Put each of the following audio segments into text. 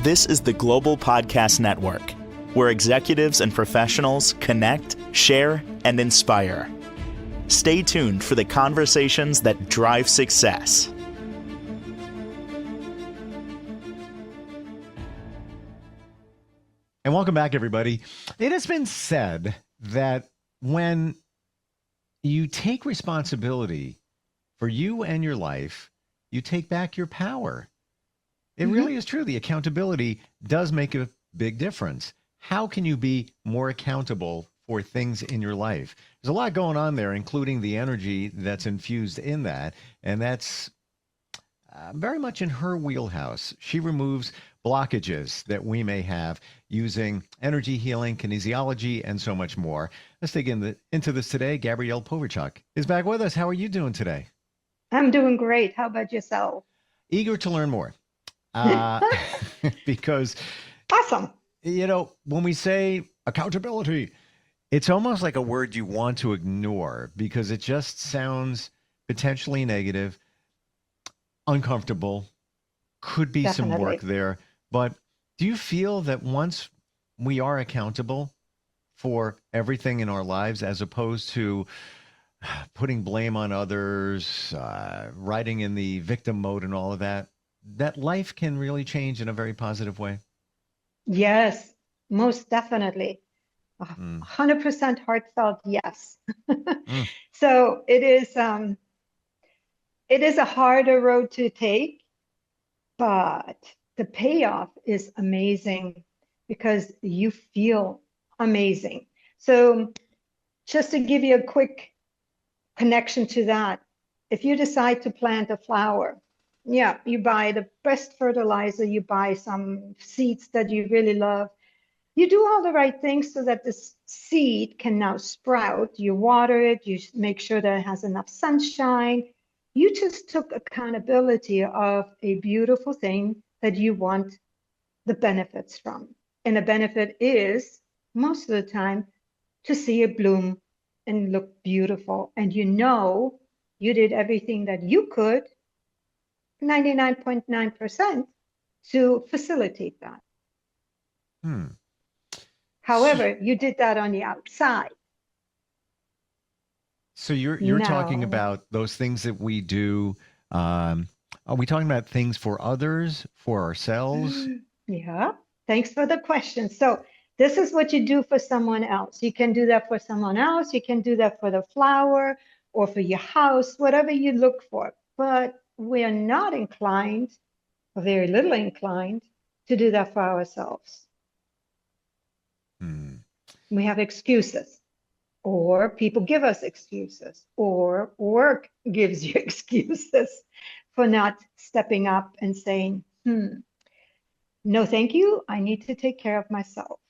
This is the Global Podcast Network, where executives and professionals connect, share, and inspire. Stay tuned for the conversations that drive success. And welcome back, everybody. It has been said that when you take responsibility for you and your life, you take back your power. It really is true. The accountability does make a big difference. How can you be more accountable for things in your life? There's a lot going on there, including the energy that's infused in that. And that's very much in her wheelhouse. She removes blockages that we may have using energy healing, kinesiology, and so much more. Let's dig into this today. Gabrielle Poverchuk is back with us. How are you doing today? I'm doing great. How about yourself? Eager to learn more. Because, awesome. You know, when we say accountability, it's almost like a word you want to ignore because it just sounds potentially negative, uncomfortable, could be some work there. But do you feel that once we are accountable for everything in our lives, as opposed to putting blame on others, riding in the victim mode and all of that, that life can really change in a very positive way? Yes, most definitely. 100% heartfelt yes. So it is a harder road to take, but the payoff is amazing because you feel amazing. So just to give you a quick connection to that, if you decide to plant a flower, yeah, you buy the best fertilizer, you buy some seeds that you really love. You do all the right things so that this seed can now sprout. You water it, you make sure that it has enough sunshine. You just took accountability of a beautiful thing that you want the benefits from. And the benefit is, most of the time, to see it bloom and look beautiful. And you know you did everything that you could, 99.9%, to facilitate that. However, you did that on the outside. So you're talking about those things that we do. Are we talking about things for others, for ourselves? Yeah. Thanks for the question. So this is what you do for someone else. You can do that for someone else. You can do that for the flower or for your house, whatever you look for. But we are not inclined, or very little inclined, to do that for ourselves. We have excuses, or people give us excuses, or work gives you excuses for not stepping up and saying, no, thank you. I need to take care of myself.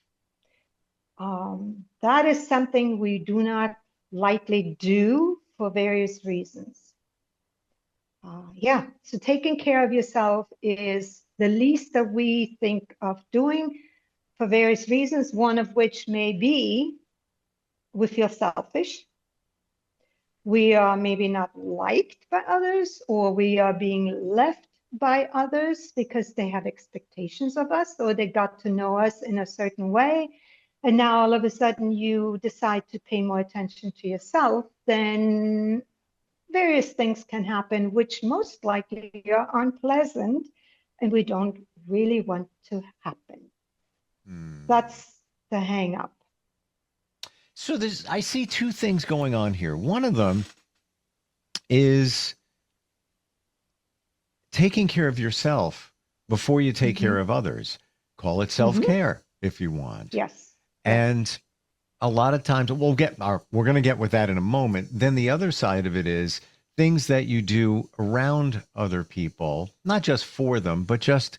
That is something we do not lightly do for various reasons. So taking care of yourself is the least that we think of doing for various reasons, one of which may be we feel selfish. We are maybe not liked by others, or we are being left by others because they have expectations of us, or they got to know us in a certain way. And now all of a sudden you decide to pay more attention to yourself, then various things can happen, which most likely are unpleasant and we don't really want to happen. That's the hang up. So I see two things going on here. One of them is taking care of yourself before you take care of others. Call it self-care if you want. Yes. And a lot of times we're going to get with that in a moment. Then the other side of it is things that you do around other people, not just for them, but just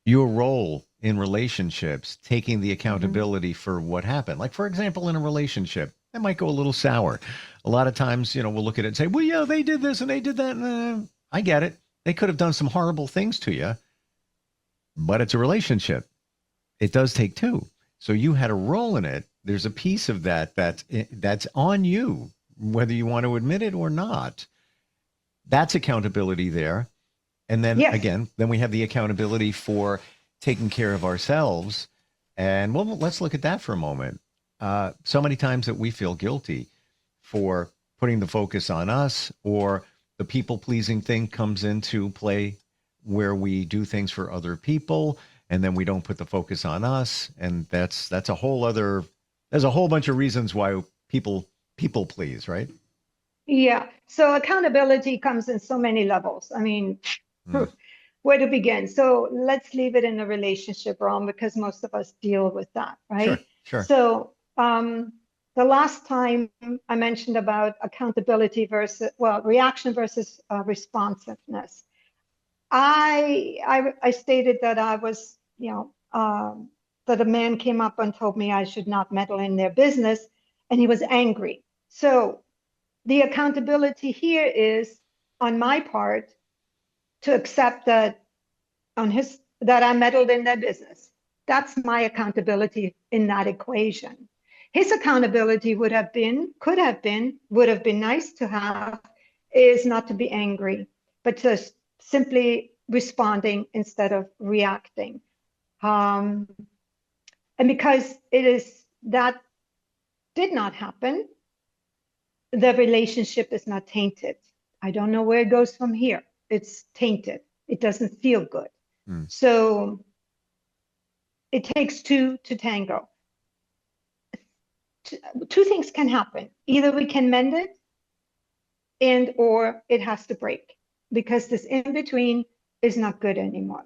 your role in relationships, taking the accountability for what happened. Like, for example, in a relationship, that might go a little sour. A lot of times, we'll look at it and say, well, yeah, they did this and they did that. And, I get it. They could have done some horrible things to you, but it's a relationship. It does take two. So you had a role in it. There's a piece of that's on you, whether you want to admit it or not. That's accountability there. And then again, then we have the accountability for taking care of ourselves. And well, let's look at that for a moment. So many times that we feel guilty for putting the focus on us, or the people pleasing thing comes into play where we do things for other people and then we don't put the focus on us. And that's a whole other, there's a whole bunch of reasons why people please, right? Yeah. So accountability comes in so many levels. I mean, where to begin? So let's leave it in the relationship realm because most of us deal with that, right? Sure. So the last time I mentioned about accountability versus, well, reaction versus responsiveness. I stated that I was, that a man came up and told me I should not meddle in their business, and he was angry. So the accountability here is on my part to accept that that I meddled in their business. That's my accountability in that equation. His accountability could have been nice to have, is not to be angry, but just simply responding instead of reacting. And because that did not happen, the relationship is not tainted. I don't know where it goes from here. It's tainted. It doesn't feel good. So it takes two to tango. Two things can happen. Either we can mend it or it has to break, because this in between is not good anymore.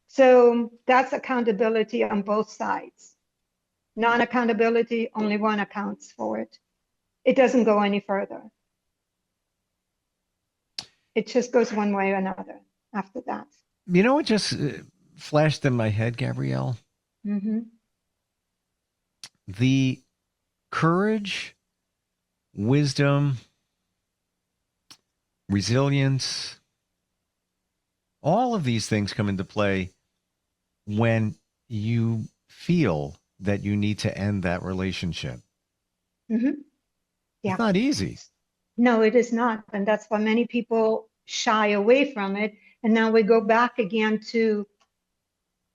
So that's accountability on both sides. Non-accountability, only one accounts for it. It doesn't go any further. It just goes one way or another after that. You know what just flashed in my head, Gabrielle? The courage, wisdom, resilience, all of these things come into play when you feel that you need to end that relationship. Yeah. It's not easy. No, it is not. And that's why many people shy away from it. And now we go back again to,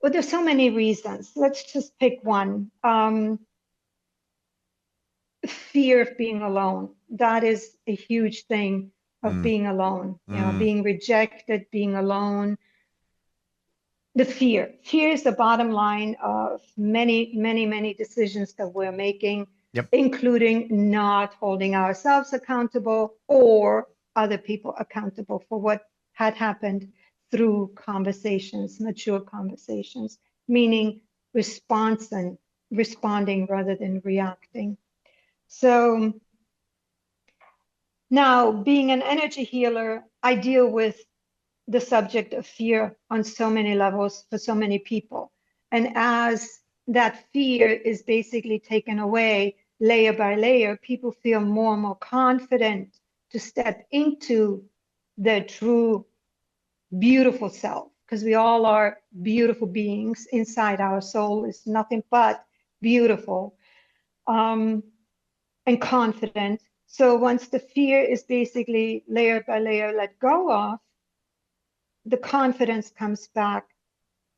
well, there's so many reasons. Let's just pick one. Fear of being alone. That is a huge thing of being alone, being rejected, being alone. The fear is the bottom line of many, many, many decisions that we're making, including not holding ourselves accountable or other people accountable for what had happened through conversations, mature conversations, meaning responding rather than reacting. So now, being an energy healer, I deal with the subject of fear on so many levels for so many people. And as that fear is basically taken away layer by layer, people feel more and more confident to step into their true beautiful self, because we all are beautiful beings. Inside our soul is nothing but beautiful and confident. So once the fear is basically layer by layer let go of, the confidence comes back.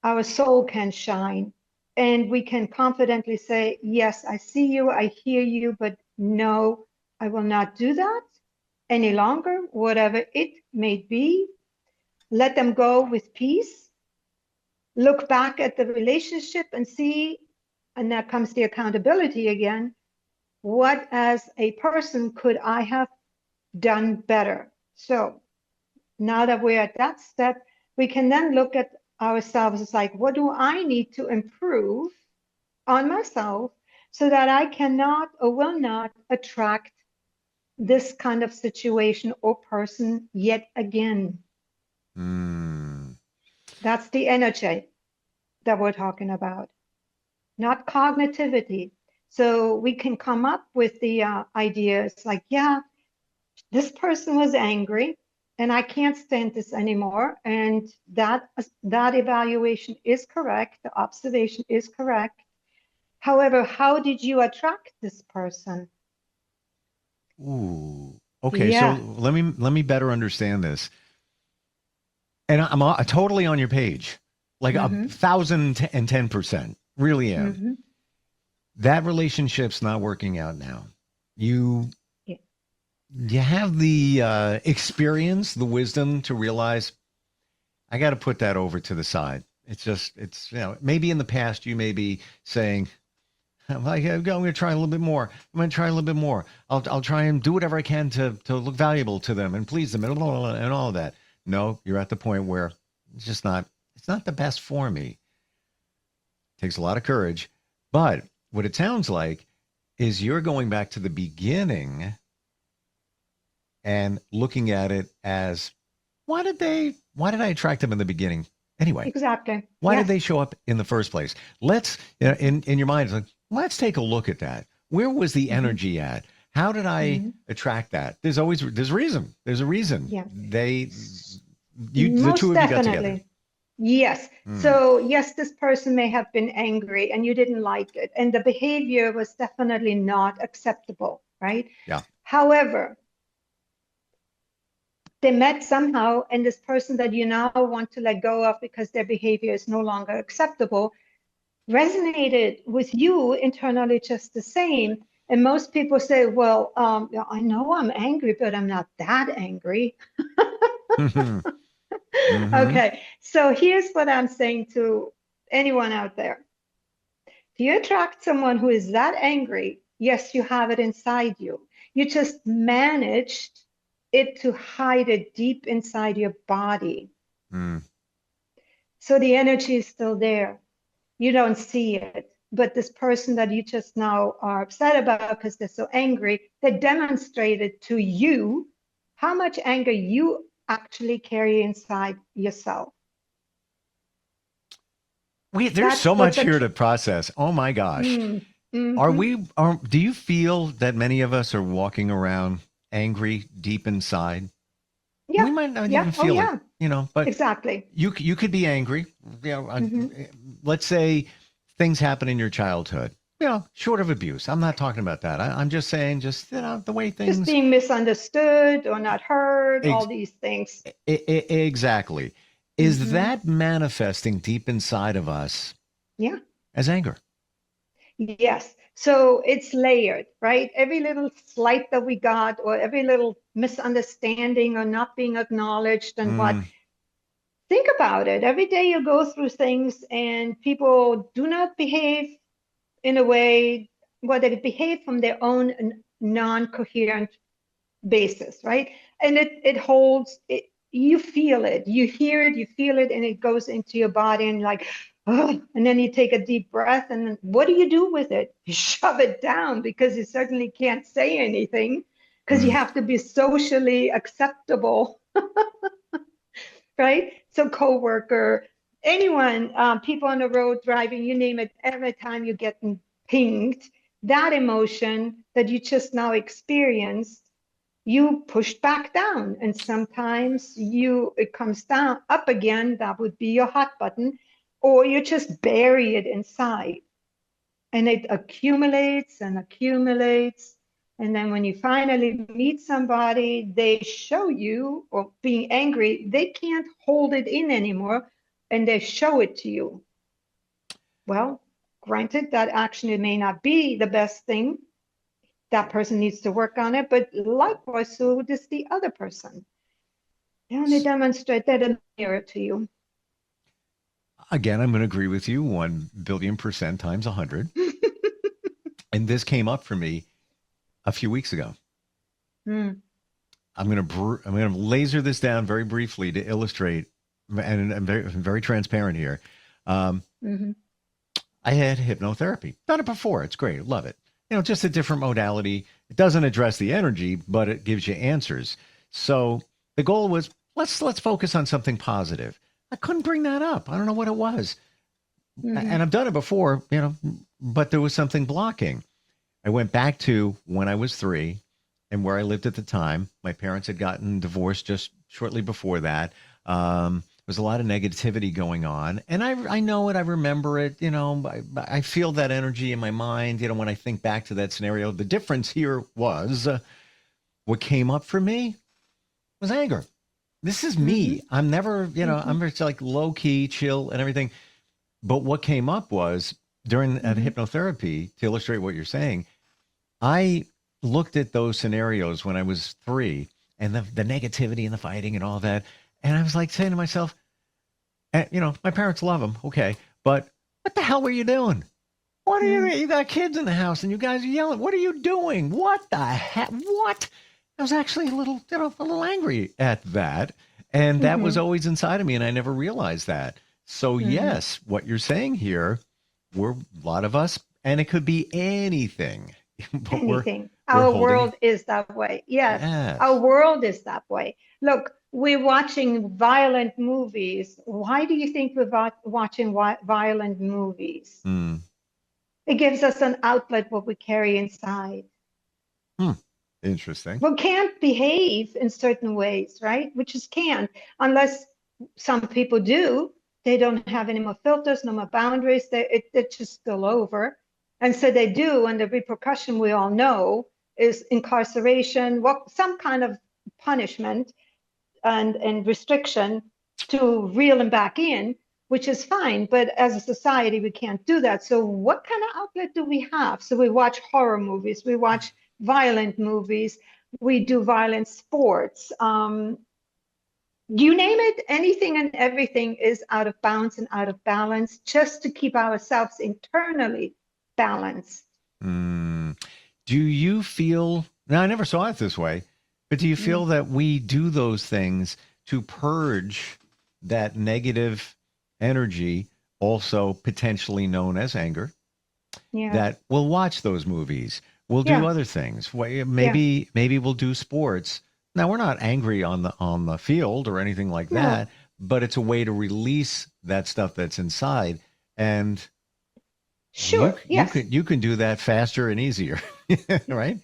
Our soul can shine, and we can confidently say, yes, I see you, I hear you, but no, I will not do that any longer, whatever it may be. Let them go with peace. Look back at the relationship and see, and there comes the accountability again. What as a person could I have done better? So now that we're at that step, we can then look at ourselves as like, what do I need to improve on myself so that I cannot or will not attract this kind of situation or person yet again? That's the energy that we're talking about, not cognitivity. So we can come up with the ideas like, yeah, this person was angry and I can't stand this anymore. And that evaluation is correct. The observation is correct. However, how did you attract this person? Ooh. Okay. Yeah. So let me better understand this. And I'm totally on your page. like Mhm. 1,010%. Really am. Mhm. That relationship's not working out now. You Yeah. you have the experience, the wisdom to realize I got to put that over to the side. It's maybe in the past you may be saying, I'm going to try a little bit more. I'm going to try a little bit more. I'll try and do whatever I can to look valuable to them and please them and all of that. No, you're at the point where it's not the best for me. It takes a lot of courage. But what it sounds like is you're going back to the beginning and looking at it as why did I attract them in the beginning anyway? Exactly. Why Yeah. did they show up in the first place? Let's, in your mind, it's like, let's take a look at that. Where was the Mhm. energy at? How did I Mhm. attract that? There's a reason. There's a reason. Yeah. The Most two of you got together. definitely. Yes. Mm. So, yes, this person may have been angry and you didn't like it, and the behavior was definitely not acceptable, right? Yeah. However, they met somehow, and this person that you now want to let go of because their behavior is no longer acceptable resonated with you internally just the same. And most people say, well, yeah, I know I'm angry, but I'm not that angry. Mhm. Okay, so here's what I'm saying to anyone out there. If you attract someone who is that angry, yes, you have it inside you. You just managed it to hide it deep inside your body. Mm. So the energy is still there. You don't see it. But this person that you just now are upset about because they're so angry, they demonstrated to you how much anger you actually carry inside yourself. There's That's so what's much here to process. Oh my gosh. Mhm. Do you feel that many of us are walking around angry deep inside? Yeah, We might not yeah, even oh feel yeah, it, but exactly. you could be angry. Mhm. Let's say things happen in your childhood, short of abuse. I'm not talking about that. I'm just saying, the way Just things. being misunderstood or not heard, all Ex- these things. exactly. Is Mhm. that manifesting deep inside of us Yeah. as anger? Yes. So it's layered, right? Every little slight that we got, or every little misunderstanding or not being acknowledged, and what, Mm, think about it. Every day you go through things and people do not behave in a way, well, they behave from their own non-coherent basis, right? And it holds it, you feel it, you hear it, you feel it, and it goes into your body and like, oh, and then you take a deep breath, and then what do you do with it? You shove it down because you certainly can't say anything because you mm, have to be socially acceptable, right? So coworker, anyone, people on the road driving, you name it, every time you get pinged, that emotion that you just now experienced, you pushed back down, and sometimes it comes down up again. That would be your hot button, or you just bury it inside, and it accumulates and accumulates. And then when you finally meet somebody, they show you, or being angry, they can't hold it in anymore, and they show it to you. Well, granted, that actually may not be the best thing. That person needs to work on it, but likewise, so does the other person. They only demonstrate that in the mirror to you. Again, I'm going to agree with you 1,000,000,000% times 100. And this came up for me a few weeks ago. Mm. I'm going to laser this down very briefly to illustrate, and I'm very transparent here. Mm-hmm. I had hypnotherapy. Done it before. It's great. Love it. Just a different modality. It doesn't address the energy, but it gives you answers. So the goal was let's focus on something positive. I couldn't bring that up. I don't know what it was. Mm-hmm. And I've done it before, but there was something blocking. I went back to when I was 3 and where I lived at the time. My parents had gotten divorced just shortly before that. There's a lot of negativity going on, and I know it. I remember it. I feel that energy in my mind. When I think back to that scenario, the difference here was what came up for me was anger. this is Hmm. me. I'm never, Hmm. I'm just like low key, chill, and everything. But what came up was during at Hmm. hypnotherapy, to illustrate what you're saying, I looked at those scenarios when I was 3, and the negativity and the fighting and all that. And I was like saying to myself, my parents love them. Okay. But what the hell were you doing? What are you, Mm. you got kids in the house and you guys are yelling. What are you doing? What the heck? What? I was actually a little angry at that. And that was Hmm. always inside of me. And I never realized that. So Hmm. yes, what you're saying here, we're a lot of us, and it could be anything, but Anything. we're Our holding. world is that way. Yes, our Yes. world is that way. Look, we're watching violent movies. Why do you think we're watching violent movies? Hmm. It gives us an outlet what we carry inside. Hmm. Interesting. We can't behave in certain ways, right? We just can't unless some people do. They don't have any more filters, no more boundaries. It just spill over. And so they do. And the repercussion we all know is incarceration, some kind of punishment and restriction to reel them back in, which is fine. But as a society, we can't do that. So, what kind of outlet do we have? So, we watch horror movies, we watch violent movies, we do violent sports. You name it, anything and everything is out of bounds and out of balance just to keep ourselves internally balanced. Hmm. Do you feel, now I never saw it this way, but do you Mm. feel that we do those things to purge that negative energy, also potentially known as anger, Yes. that we'll watch those movies, we'll do Yeah. other things. Yeah. Maybe we'll do sports. Now we're not angry on the field or anything like No. that, but it's a way to release that stuff that's inside. And Sure. Yes. you can do that faster and easier, right?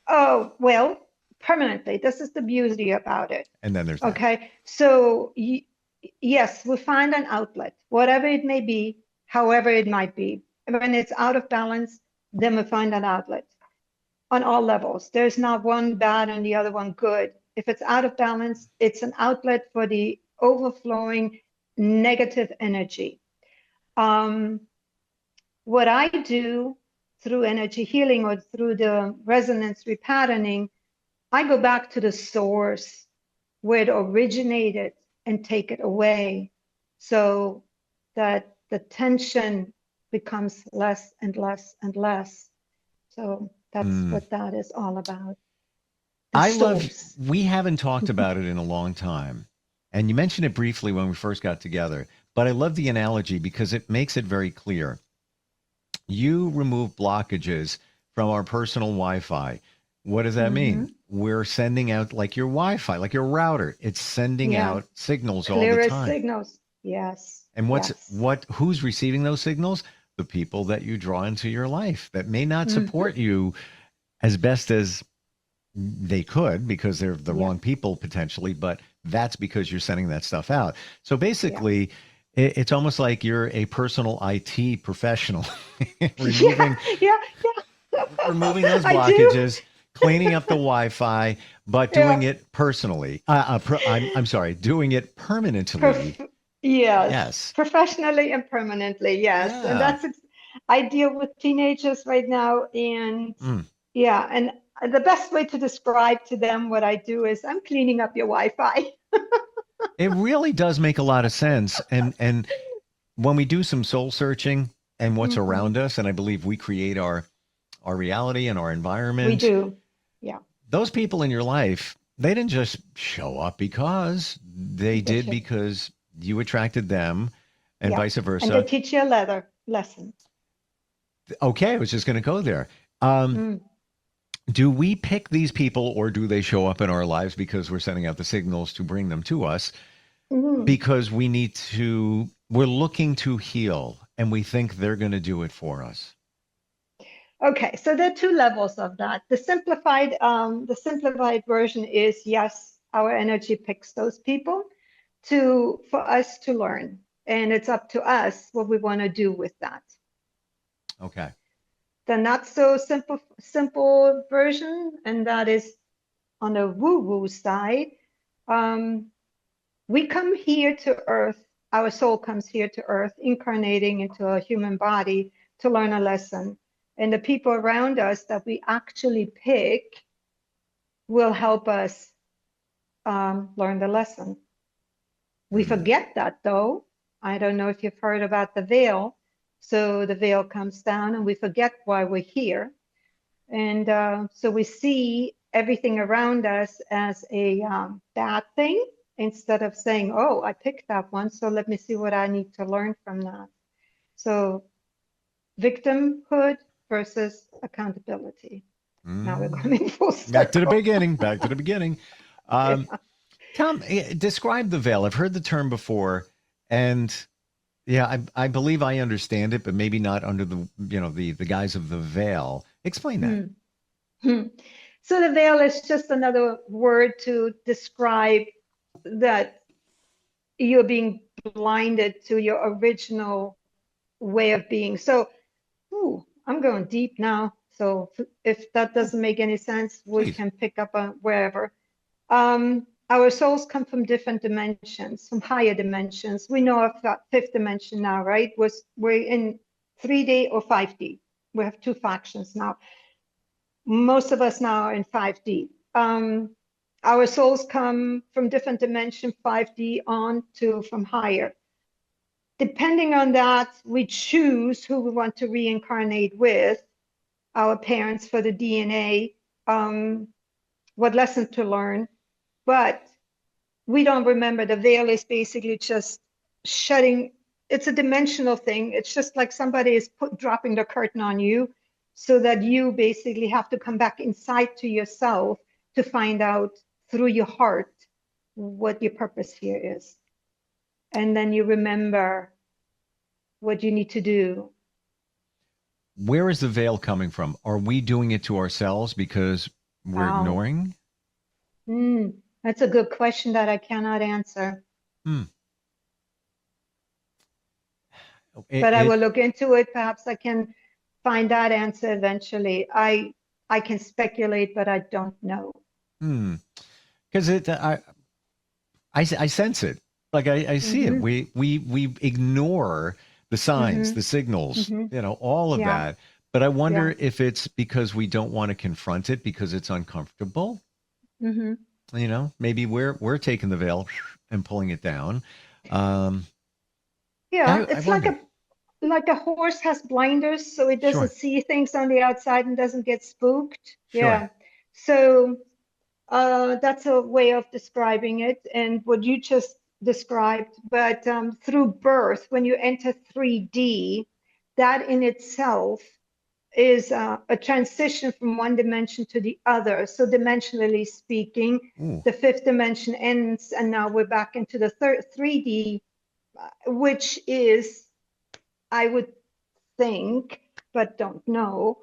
Oh, well, permanently. This is the beauty about it. And then there's that. Okay. So, yes, we find an outlet, whatever it may be, however it might be. And when it's out of balance, then we find an outlet on all levels. There's not one bad and the other one good. If it's out of balance, it's an outlet for the overflowing negative energy. Um, what I do through energy healing or through the resonance repatterning, I go back to the source where it originated and take it away so that the tension becomes less and less and less. So that's Mm. what that is all about. The I love, source. we haven't talked about it in a long time. And you mentioned it briefly when we first got together, but I love the analogy because it makes it very clear. You remove blockages from our personal Wi Fi. What does that Mm-hmm. mean? We're sending out like your Wi Fi, like your router. It's sending Yeah. out signals all the Clearer time. signals. Yes. And Yes. who's receiving those signals? The people that you draw into your life that may not Mm-hmm. support you as best as they could because they're the Yeah. wrong people potentially, but that's because you're sending that stuff out. So Yeah. basically, it's almost like you're a personal IT professional, Yeah. removing Yeah. Yeah. those I do. blockages, cleaning up the Wi-Fi, but doing Yeah. it personally. I'm sorry, doing it permanently. Prof- yes, Yes. professionally and permanently, yes. And Yeah. I deal with teenagers right now, and Mm. yeah, and the best way to describe to them what I do is I'm cleaning up your Wi-Fi. It really does make a lot of sense. And when we do some soul searching and what's Hmm. around us, and I believe we create our reality and our We environment, do. Yeah, those people in your life, they didn't just show up because they they did should. because you attracted them and Yeah, vice and they versa. teach you a leather lesson. Okay, I was just going to go there. Um, Mm. do we pick these people or do they show up in our lives because we're sending out the signals to bring them to us? Mm. Because we're looking to heal and we think they're going to do it for us. Okay, so there are two levels of that. The simplified version is yes, our energy picks those people for us to learn, and it's up to us what we want to do with that. Okay. The not so simple version, and that is on the woo-woo side. Um, We come here to earth, our soul comes here to earth, incarnating into a human body to learn a lesson. And the people around us that we actually pick will help us learn the lesson. We forget that though. I don't know if you've heard about the veil. So the veil comes down and we forget why we're here. And so we see everything around us as a bad thing instead of saying, oh, I picked that one, so let me see what I need to learn from that. So victimhood versus accountability. Now we're going full circle. Back to the beginning. Back to the beginning. Yeah. Tom, describe the veil. I've heard the term before, and yeah, I believe I understand it, but maybe not under the guise of the veil. Explain that. Hmm. So the veil is just another word to describe that you're being blinded to your original way of being. So, I'm going deep now. So if that doesn't make any sense, we Please. can pick up on wherever. Our souls come from different dimensions, from higher dimensions. We know of that fifth dimension now, right? We're in 3D or 5D. We have two factions now. Most of us now are in 5D. Our souls come from different dimension, 5D on to from higher. Depending on that, we choose who we want to reincarnate with, our parents for the DNA, what lesson to learn. But we don't remember. The veil is basically just shutting. It's a dimensional thing. It's just like somebody is dropping the curtain on you so that you basically have to come back inside to yourself to find out through your heart what your purpose here is. And then you remember what you need to do. Where is the veil coming from? Are we doing it to ourselves because we're ignoring? That's a good question that I cannot answer. But I will look into it. Perhaps I can find that answer eventually. I can speculate, but I don't know. Because I sense it. Like I see it. We ignore the signs, the signals, all of that. But I wonder if it's because we don't want to confront it because it's uncomfortable. Maybe we're taking the veil and pulling it down. It's like a horse has blinders, so it doesn't see things on the outside and doesn't get spooked. Yeah. So that's a way of describing it, and what you just described. But through birth, when you enter 3D, that in itself is a transition from one dimension to the other. So dimensionally speaking, the fifth dimension ends, and now we're back into the 3D, which is, I would think, but don't know,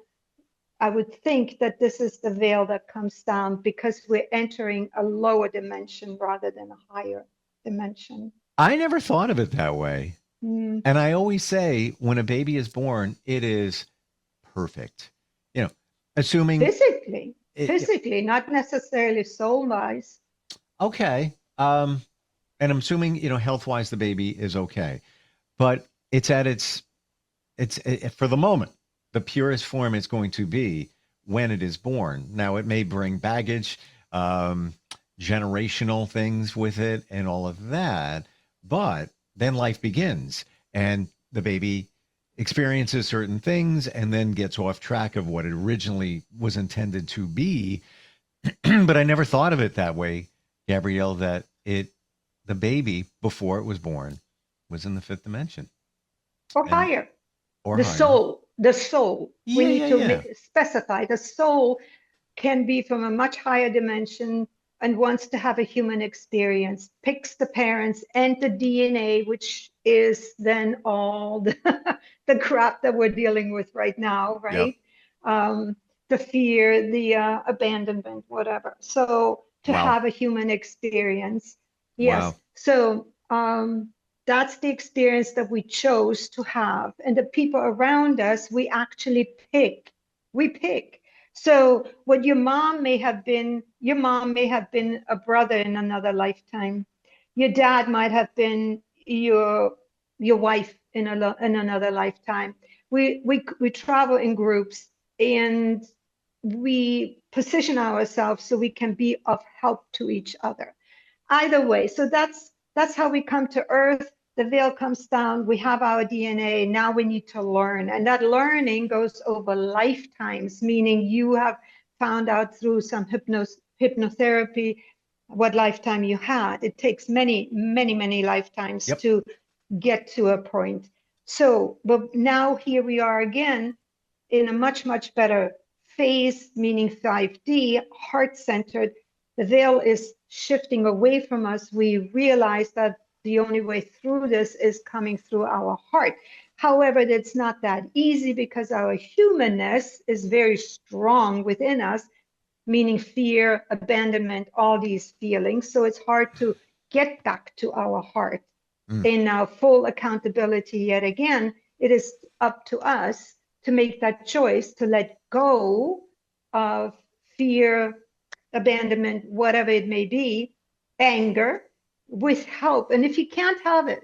I would think that this is the veil that comes down because we're entering a lower dimension rather than a higher dimension. I never thought of it that way. And I always say when a baby is born, it is perfect. Assuming physically, not necessarily soul-wise. Okay. And I'm assuming, health-wise, the baby is okay. But it's for the moment, the purest form it's going to be when it is born. Now, it may bring baggage, generational things with it and all of that, but then life begins and the baby experiences certain things and then gets off track of what it originally was intended to be. But I never thought of it that way, Gabrielle, that the baby before it was born was in the fifth dimension. Or higher. Or the higher. Soul. We need to specify. The soul can be from a much higher dimension and wants to have a human experience, picks the parents and the DNA, which is then all the crap that we're dealing with right now, right? Yep. The fear, the abandonment, whatever. So to have a human experience. Yes. Wow. So that's the experience that we chose to have. And the people around us, we actually pick. We pick. So what your mom may have been a brother in another lifetime. Your dad might have been your wife in another lifetime. We travel in groups, and we position ourselves so we can be of help to each other. Either way, so that's how we come to Earth. The veil comes down, we have our DNA, now we need to learn. And that learning goes over lifetimes, meaning you have found out through some hypnotherapy what lifetime you had. It takes many, many, many lifetimes to get to a point. So, but now here we are again in a much, much better phase, meaning 5D, heart-centered. The veil is shifting away from us. We realize that the only way through this is coming through our heart. However, it's not that easy because our humanness is very strong within us, meaning fear, abandonment, all these feelings. So it's hard to get back to our heart. In our full accountability yet again, it is up to us to make that choice to let go of fear, abandonment, whatever it may be, anger, with help. And if you can't have it,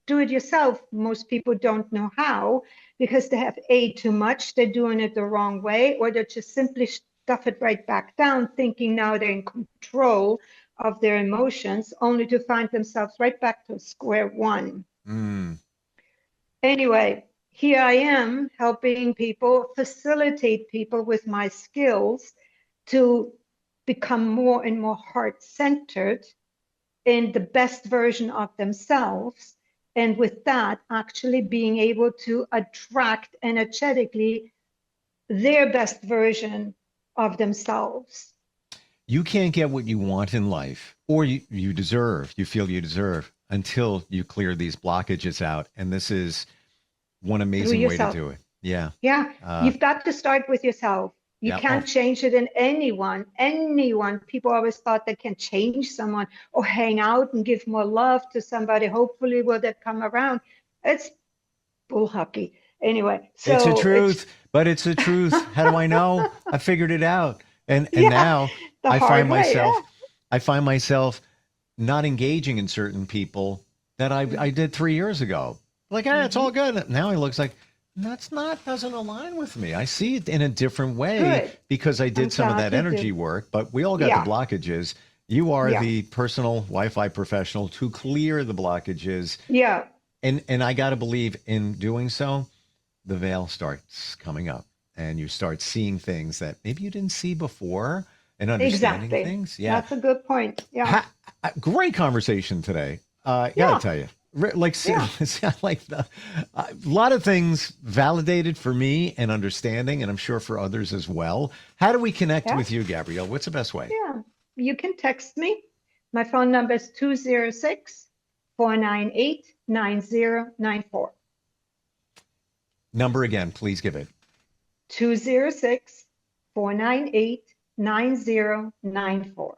do it yourself. Most people don't know how because they have too much, they're doing it the wrong way, or they just simply stuff it right back down, thinking now they're in control of their emotions, only to find themselves right back to square one. Anyway, here I am helping people, facilitate people with my skills to become more and more heart-centered in the best version of themselves. And with that, actually being able to attract energetically their best version of themselves. You can't get what you want in life, or you feel you deserve, until you clear these blockages out. And this is one amazing way to do it. Yeah. You've got to start with yourself. You can't change it in anyone. People always thought they can change someone or hang out and give more love to somebody. Hopefully will they come around. It's bull hockey. Anyway, so it's the truth, but it's the truth. How do I know? I figured it out. And now I find myself not engaging in certain people that I did 3 years ago. Like, it's all good. Now it looks like doesn't align with me. I see it in a different way because I did some of that energy work, but we all got the blockages. You are the personal Wi-Fi professional to clear the blockages. Yeah. And I got to believe in doing so, the veil starts coming up and you start seeing things that maybe you didn't see before and understanding things. Yeah. That's a good point. Yeah. Great conversation today. Gotta tell you. Like, a lot of things validated for me and understanding, and I'm sure for others as well. How do we connect with you, Gabrielle? What's the best way? Yeah, you can text me. My phone number is 206-498-9094. Number again, please give it. 206-498-9094.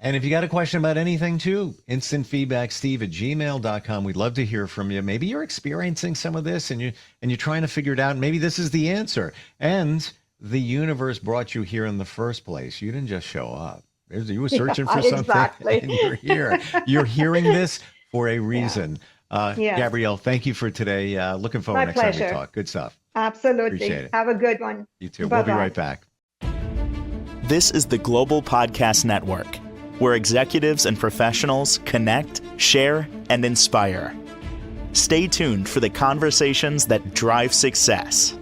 And if you got a question about anything too, instantfeedbacksteve@gmail.com. We'd love to hear from you. Maybe you're experiencing some of this and you're trying to figure it out. Maybe this is the answer. And the universe brought you here in the first place. You didn't just show up. You were searching for something and you're here. You're hearing this for a reason. Gabrielle, thank you for today. Looking forward next time we talk. Good stuff. Absolutely. Appreciate it. Have a good one. You too. Bye-bye. We'll be right back. This is the Global Podcast Network, where executives and professionals connect, share, and inspire. Stay tuned for the conversations that drive success.